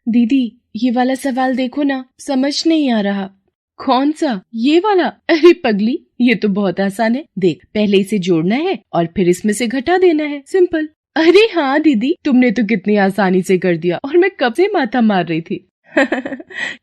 दीदी ये वाला सवाल देखो ना, समझ नहीं आ रहा। कौन सा? ये वाला? अरे पगली, ये तो बहुत आसान है। देख, पहले इसे जोड़ना है और फिर इसमें से घटा देना है, सिंपल। अरे हाँ दीदी, तुमने तो कितनी आसानी से कर दिया और मैं कब से माथा मार रही थी।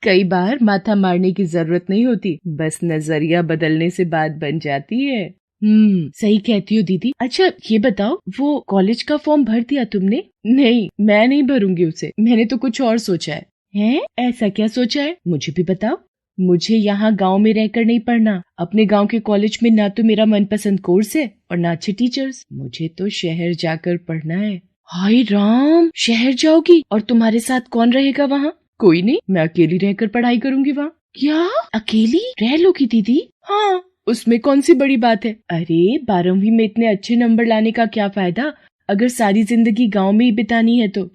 कई बार माथा मारने की जरूरत नहीं होती, बस नजरिया बदलने से बात बन जाती है। सही कहती हो दीदी। अच्छा ये बताओ, वो कॉलेज का फॉर्म भर दिया तुमने? नहीं, मैं नहीं भरूंगी उसे, मैंने तो कुछ और सोचा है। हैं? ऐसा क्या सोचा है? मुझे भी बताओ। मुझे यहाँ गांव में रहकर नहीं पढ़ना। अपने गांव के कॉलेज में ना तो मेरा मनपसंद कोर्स है और ना अच्छे टीचर्स। मुझे तो शहर जाकर पढ़ना है। हाय राम, शहर जाओगी? और तुम्हारे साथ कौन रहेगा वहाँ? कोई नहीं, मैं अकेली रहकर पढ़ाई करूंगी वहाँ। क्या अकेली रह लोगी दीदी? हाँ, उसमें कौन सी बड़ी बात है। अरे 12वीं में इतने अच्छे नंबर लाने का क्या फायदा अगर सारी जिंदगी गांव में ही बितानी है तो।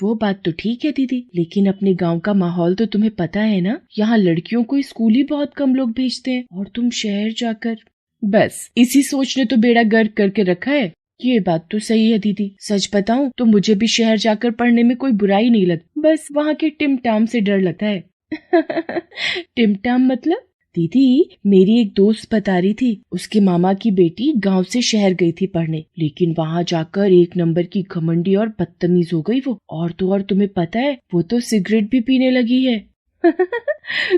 वो बात तो ठीक है दीदी, लेकिन अपने गांव का माहौल तो तुम्हें पता है ना। यहाँ लड़कियों को स्कूल ही बहुत कम लोग भेजते हैं और तुम शहर जाकर। बस इसी सोच ने तो बेड़ा गर्क करके रखा है। ये बात तो सही है दीदी। सच बताऊं तो मुझे भी शहर जाकर पढ़ने में कोई बुराई नहीं लगती, बस वहाँ के टिमटाम से डर लगता है। टिमटाम मतलब? दीदी मेरी एक दोस्त बता रही थी, उसके मामा की बेटी गांव से शहर गई थी पढ़ने, लेकिन वहां जाकर 1 नंबर की घमंडी और बदतमीज हो गई वो। और तो और तुम्हें पता है, वो तो सिगरेट भी पीने लगी है।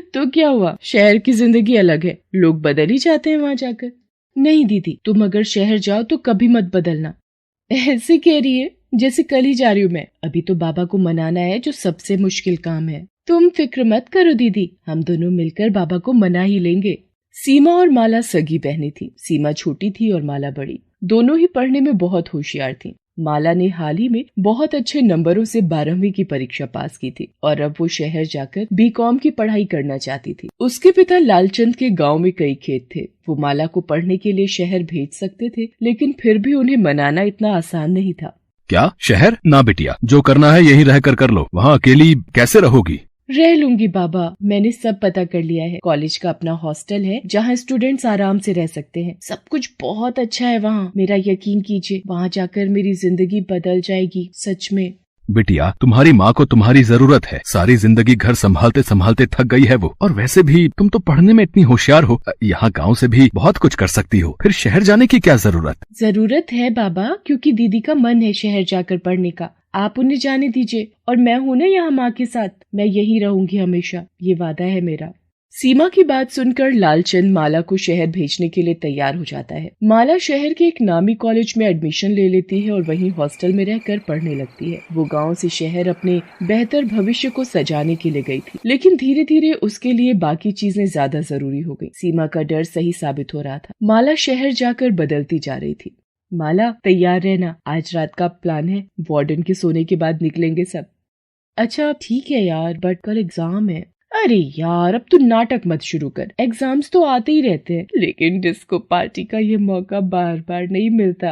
तो क्या हुआ, शहर की जिंदगी अलग है, लोग बदल ही जाते हैं वहां जाकर। नहीं दीदी, तुम अगर शहर जाओ तो कभी मत बदलना। ऐसे कह रही है जैसे कल ही जा रही हूँ मैं। अभी तो बाबा को मनाना है, जो सबसे मुश्किल काम है। तुम फिक्र मत करो दीदी, हम दोनों मिलकर बाबा को मना ही लेंगे। सीमा और माला सगी बहनें थी। सीमा छोटी थी और माला बड़ी। दोनों ही पढ़ने में बहुत होशियार थी। माला ने हाल ही में बहुत अच्छे नंबरों से 12वीं की परीक्षा पास की थी और अब वो शहर जाकर बीकॉम की पढ़ाई करना चाहती थी। उसके पिता लालचंद के गांव में कई खेत थे। वो माला को पढ़ने के लिए शहर भेज सकते थे, लेकिन फिर भी उन्हें मनाना इतना आसान नहीं था। क्या शहर? ना बिटिया, जो करना है यहीं रहकर कर लो। वहाँ अकेली कैसे रहोगी? रह लूंगी बाबा, मैंने सब पता कर लिया है। कॉलेज का अपना हॉस्टल है जहाँ स्टूडेंट्स आराम से रह सकते हैं। सब कुछ बहुत अच्छा है वहाँ, मेरा यकीन कीजिए, वहाँ जाकर मेरी जिंदगी बदल जाएगी, सच में। बिटिया, तुम्हारी माँ को तुम्हारी जरूरत है। सारी जिंदगी घर संभालते संभालते थक गई है वो। और वैसे भी तुम तो पढ़ने में इतनी होशियार हो, यहाँ गांव से भी बहुत कुछ कर सकती हो। फिर शहर जाने की क्या जरूरत? जरूरत है बाबा, क्योंकि दीदी का मन है शहर जाकर पढ़ने का। आप उन्हें जाने दीजिए, और मैं हूँ ना यहाँ माँ के साथ, मैं यही रहूंगी हमेशा, ये वादा है मेरा। सीमा की बात सुनकर लालचंद माला को शहर भेजने के लिए तैयार हो जाता है। माला शहर के एक नामी कॉलेज में एडमिशन ले लेती है और वहीं हॉस्टल में रहकर पढ़ने लगती है। वो गांव से शहर अपने बेहतर भविष्य को सजाने के लिए गई थी, लेकिन धीरे धीरे उसके लिए बाकी चीजें ज्यादा जरूरी हो गई। सीमा का डर सही साबित हो रहा था। माला शहर जाकर बदलती जा रही थी। माला तैयार रहना, आज रात का प्लान है, वार्डन के सोने के बाद निकलेंगे सब। अच्छा ठीक है यार, बट कल एग्जाम है। अरे यार, अब तू नाटक मत शुरू कर, एग्जाम्स तो आते ही रहते हैं, लेकिन डिस्को पार्टी का ये मौका बार बार नहीं मिलता।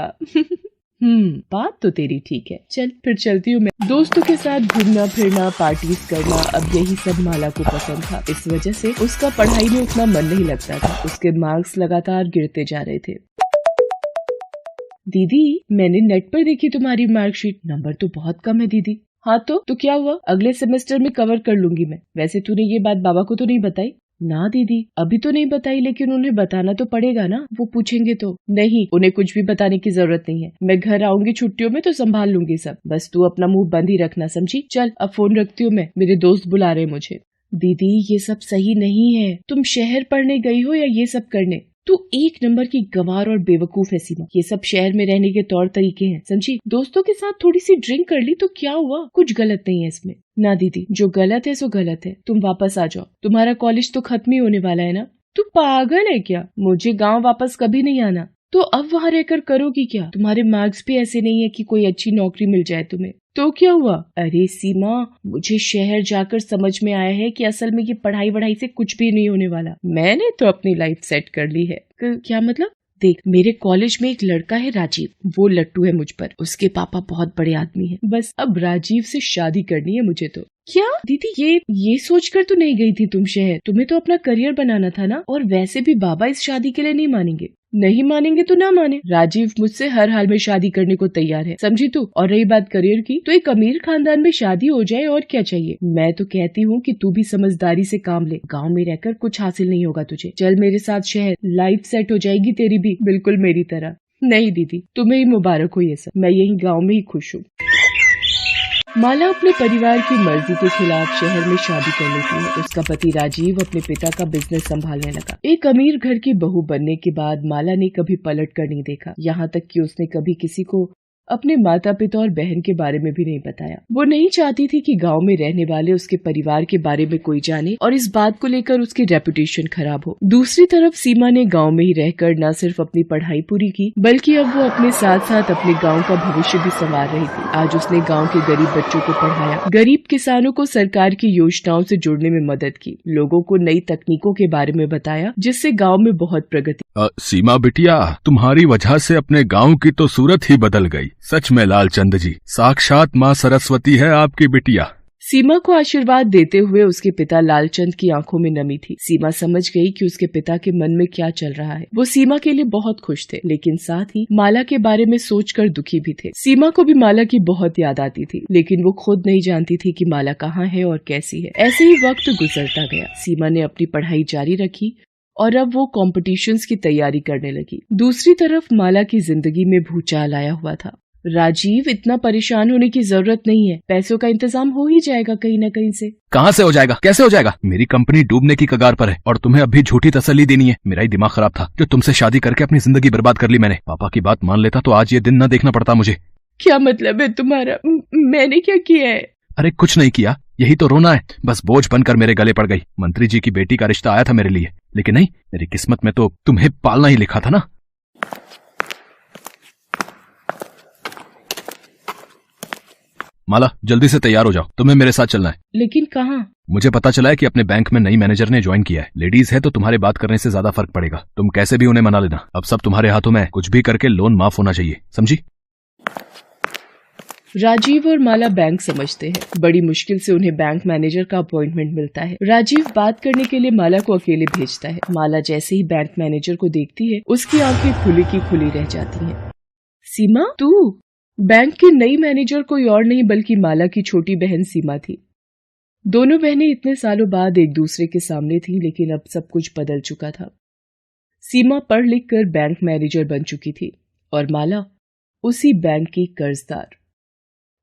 बात तो तेरी ठीक है। चल फिर चलती हूँ मैं। दोस्तों के साथ घूमना फिरना, पार्टीज करना, अब यही सब माला को पसंद था। इस वजह से उसका पढ़ाई में उतना मन नहीं लगता था। उसके मार्क्स लगातार गिरते जा रहे थे। दीदी मैंने नेट पर देखी तुम्हारी मार्कशीट, नंबर तो बहुत कम है दीदी। हाँ तो क्या हुआ, अगले सेमेस्टर में कवर कर लूंगी मैं। वैसे तूने ये बात बाबा को तो नहीं बताई? ना दीदी, अभी तो नहीं बताई, लेकिन उन्हें बताना तो पड़ेगा ना, वो पूछेंगे तो। नहीं, उन्हें कुछ भी बताने की जरूरत नहीं है। मैं घर आऊंगी छुट्टियों में तो संभाल लूंगी सब। बस तू अपना मुंह बंद ही रखना, समझी? चल अब फोन रखती हूँ मैं, मेरे दोस्त बुला रहे मुझे। दीदी ये सब सही नहीं है, तुम शहर पढ़ने गई हो या ये सब करने? तू 1 नंबर की गंवार और बेवकूफ है सीमा। ये सब शहर में रहने के तौर तरीके हैं, समझी? दोस्तों के साथ थोड़ी सी ड्रिंक कर ली तो क्या हुआ, कुछ गलत नहीं है इसमें। ना दीदी, जो गलत है सो गलत है। तुम वापस आ जाओ, तुम्हारा कॉलेज तो खत्म ही होने वाला है ना। तू पागल है क्या? मुझे गाँव वापस कभी नहीं आना। तो अब वहाँ रहकर करोगी क्या? तुम्हारे मार्क्स भी ऐसे नहीं है कि कोई अच्छी नौकरी मिल जाए तुम्हें। तो क्या हुआ? अरे सीमा, मुझे शहर जाकर समझ में आया है कि असल में ये पढ़ाई वढ़ाई से कुछ भी नहीं होने वाला। मैंने तो अपनी लाइफ सेट कर ली है। क्या मतलब? देख, मेरे कॉलेज में एक लड़का है राजीव, वो लट्टू है मुझ पर। उसके पापा बहुत बड़े आदमी हैं। बस अब राजीव से शादी करनी है मुझे तो। क्या दीदी, ये सोचकर तो नहीं गई थी तुम शहर? तुम्हें तो अपना करियर बनाना था ना। और वैसे भी बाबा इस शादी के लिए नहीं मानेंगे। नहीं मानेंगे तो ना माने, राजीव मुझसे हर हाल में शादी करने को तैयार है, समझी तू? और रही बात करियर की, तो एक अमीर खानदान में शादी हो जाए और क्या चाहिए। मैं तो कहती हूँ कि तू भी समझदारी से काम ले। गांव में रहकर कुछ हासिल नहीं होगा तुझे। चल मेरे साथ शहर, लाइफ सेट हो जाएगी तेरी भी, बिल्कुल मेरी तरह। नहीं दीदी, तुम्हें ही मुबारक हो ये सब। मैं यही गाँव में ही खुश हूँ। माला अपने परिवार की मर्जी के खिलाफ शहर में शादी कर लेती है। उसका पति राजीव अपने पिता का बिजनेस संभालने लगा। एक अमीर घर की बहू बनने के बाद माला ने कभी पलट कर नहीं देखा। यहाँ तक कि उसने कभी किसी को अपने माता पिता और बहन के बारे में भी नहीं बताया। वो नहीं चाहती थी कि गांव में रहने वाले उसके परिवार के बारे में कोई जाने और इस बात को लेकर उसकी रेपुटेशन खराब हो। दूसरी तरफ सीमा ने गांव में ही रहकर न सिर्फ अपनी पढ़ाई पूरी की, बल्कि अब वो अपने साथ साथ अपने गांव का भविष्य भी संवार रही थी। आज उसने गांव के गरीब बच्चों को पढ़ाया, गरीब किसानों को सरकार की योजनाओं से जुड़ने में मदद की, लोगों को नई तकनीकों के बारे में बताया, जिससे गाँव में बहुत प्रगति। सीमा बिटिया, तुम्हारी वजह से अपने गाँव की तो सूरत ही बदल गई। सच में लालचंद जी, साक्षात माँ सरस्वती है आपकी बिटिया। सीमा को आशीर्वाद देते हुए उसके पिता लालचंद की आंखों में नमी थी। सीमा समझ गई कि उसके पिता के मन में क्या चल रहा है। वो सीमा के लिए बहुत खुश थे, लेकिन साथ ही माला के बारे में सोचकर दुखी भी थे। सीमा को भी माला की बहुत याद आती थी, लेकिन वो खुद नहीं जानती थी कि माला कहाँ है और कैसी है। ऐसे ही वक्त गुजरता गया। सीमा ने अपनी पढ़ाई जारी रखी और अब वो कॉम्पिटिशन्स की तैयारी करने लगी। दूसरी तरफ माला की जिंदगी में भूचाल आया हुआ था। राजीव, इतना परेशान होने की जरूरत नहीं है, पैसों का इंतजाम हो ही जाएगा कहीं न कहीं से। कहाँ से हो जाएगा, कैसे हो जाएगा? मेरी कंपनी डूबने की कगार पर है और तुम्हें अब भी झूठी तसल्ली देनी है। मेरा ही दिमाग खराब था जो तुमसे शादी करके अपनी जिंदगी बर्बाद कर ली मैंने। पापा की बात मान लेता तो आज ये दिन न देखना पड़ता मुझे। क्या मतलब है तुम्हारा? मैंने क्या किया है? अरे कुछ नहीं किया, यही तो रोना है। बस बोझ बनकर मेरे गले पड़ गई। मंत्री जी की बेटी का रिश्ता आया था मेरे लिए, लेकिन नहीं, मेरी किस्मत में तो तुम्हें पालना ही लिखा था ना। माला, जल्दी से तैयार हो जाओ, तुम्हें मेरे साथ चलना है। लेकिन कहाँ? मुझे पता चला है कि अपने बैंक में नई मैनेजर ने ज्वाइन किया है। लेडीज है तो तुम्हारे बात करने से ज्यादा फर्क पड़ेगा। तुम कैसे भी उन्हें मना लेना। अब सब तुम्हारे हाथों में, कुछ भी करके लोन माफ होना चाहिए, समझी? राजीव और माला बैंक समझते हैं। बड़ी मुश्किल से उन्हें बैंक मैनेजर का अपॉइंटमेंट मिलता है। राजीव बात करने के लिए माला को अकेले भेजता है। माला जैसे ही बैंक मैनेजर को देखती है, उसकी आंखें खुली की खुली रह जाती हैं। सीमा, तू? बैंक की नई मैनेजर कोई और नहीं बल्कि माला की छोटी बहन सीमा थी। दोनों बहनें इतने सालों बाद एक दूसरे के सामने थीं, लेकिन अब सब कुछ बदल चुका था। सीमा पढ़ लिख कर बैंक मैनेजर बन चुकी थी और माला उसी बैंक की कर्जदार।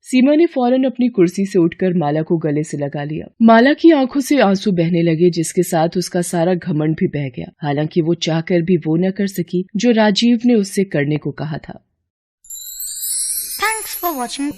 सीमा ने फौरन अपनी कुर्सी से उठकर माला को गले से लगा लिया। माला की आंखों से आंसू बहने लगे, जिसके साथ उसका सारा घमंड भी बह गया। हालांकि वो चाहकर भी वो न कर सकी जो राजीव ने उससे करने को कहा था। Thanks for watching.